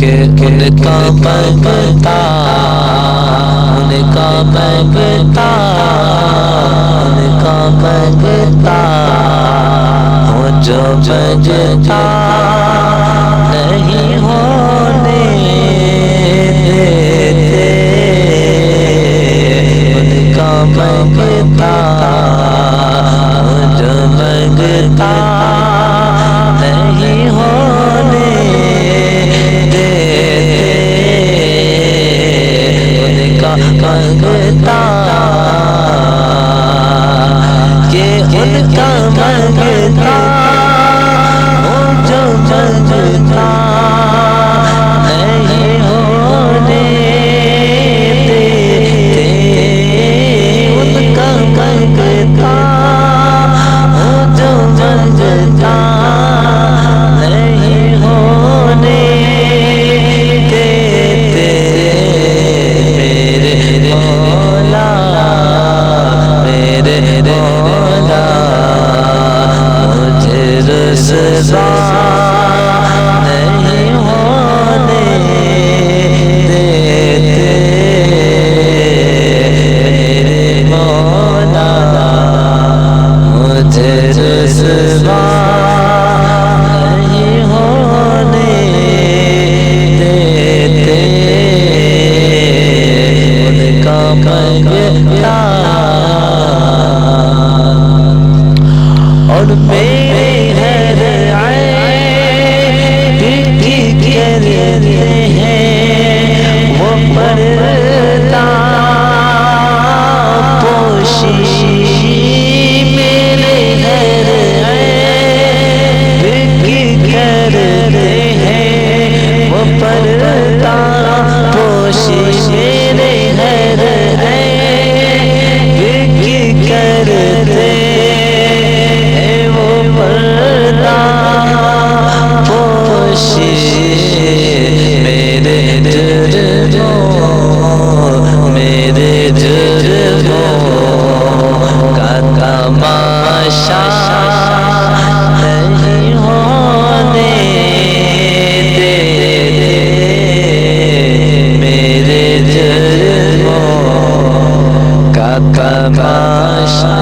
کہ ان کا منگتا ان کا منگتا ان کا منگتا ہو جو منگتا نہیں ہونے دیتے ان کا منگتا ہو جو منگتا نہیں ہونے منگتا کہ ان کا منگتا وہ جو منگتا نہیں ہونے دیتے ان کا منگتا وہ جو منگتا نہیں ہونے رسوا نہیں ہونے دیتے میرے مولا مجھے رسوا نہیں ہونے دیتے ان کا منگتا اور میرے پردہ پوشی میرے گھر کرتے ہیں وہ پردہ پوشی میرے گھر کرتے ہیں وہ پردہ پوشی میرے میرے جرموں کا تماشا نہیں ہونے دیتے میرے جرموں کا تماشا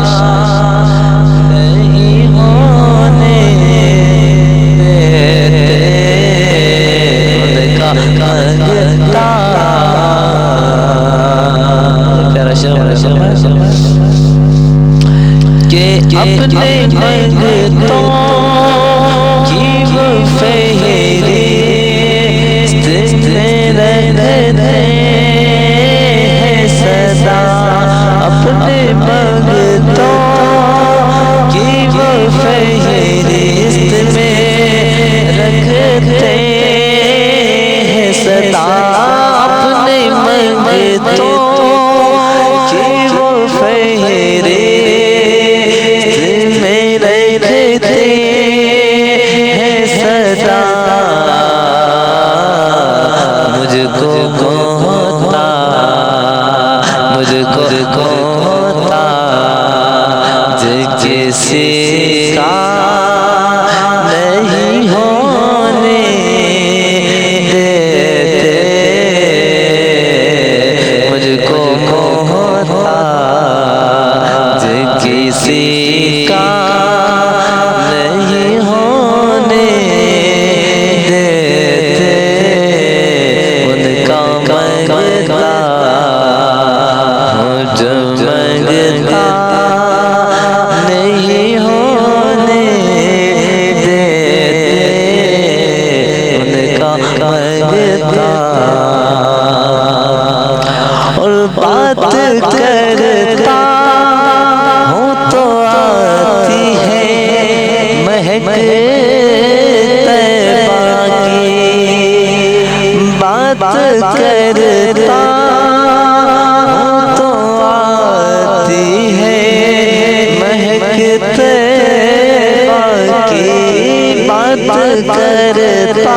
نہیں ہونے دیتے ان کا منگتا کہ اپنے منگتوں کی وہ فہرست میں رکھتے ہیں سدا اپنے منگتوں کی وہ فہرست میں رکھتے ہیں سدا اپنے منگتوں کسی کا نہیں ہونے دیتے مجھ کو ہوتا کسی کا نہیں ہونے دیتے ان کا منگتا جو منگتا نہیں ہونے دیتے ان کا منگتا اور بات کرتا ہوں تو آتی ہے مہک طیبہ کی بات کرتا ہوں تو آتی ہے مہک طیبہ کی بات کرتا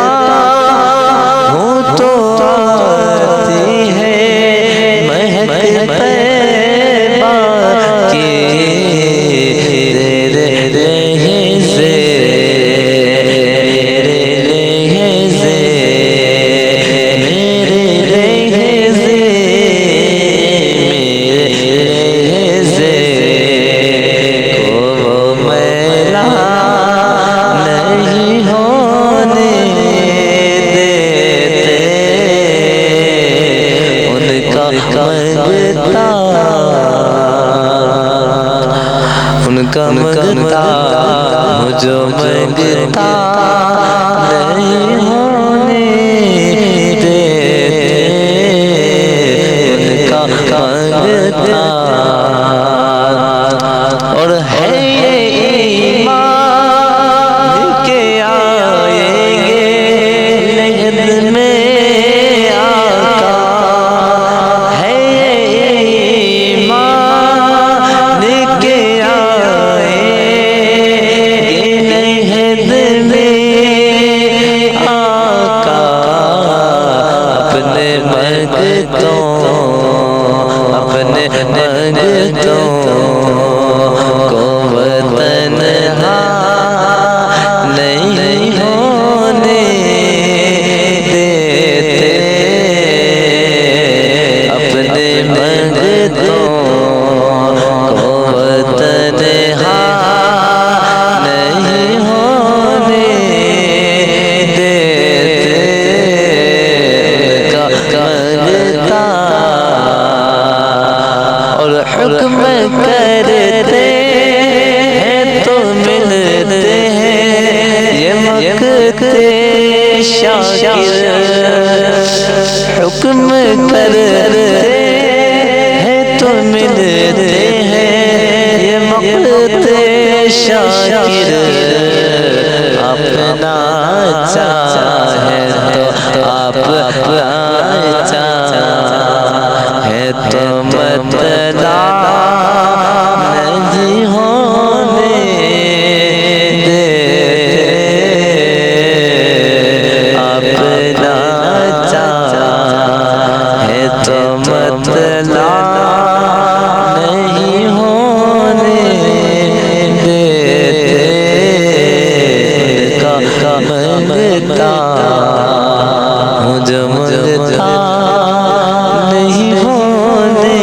ہوں تو آتی ہے مہک طیبہ کی کا منگتا مجھے منگتا نہیں ہونے دیتے ان کا منگتا اور ہے یہ ایمان کہ آئیں گے لحد میں آقا ہے یہ ایمان کہ آئیں گے لحد میں آقا اپنے منگتوں اپنے منگتوں کو تنہا نہیں ہونے دیتے اپنے منگتوں کو تنہا نہیں ہونے دیتے کا منگتا اور حکم کرتے ہیں تو ملتے ہیں یہ مکتے شاکر حکم کرتے ہیں تو ملتے ہیں یہ مکتے شاکر اپنا چاہے تو آپ چاہے تو مطلع نہیں ہونے دیتے اپنا چاہے تو مطلع نہیں ہونے دیتے کا منگتا مجھے منگتا نہیں ہونے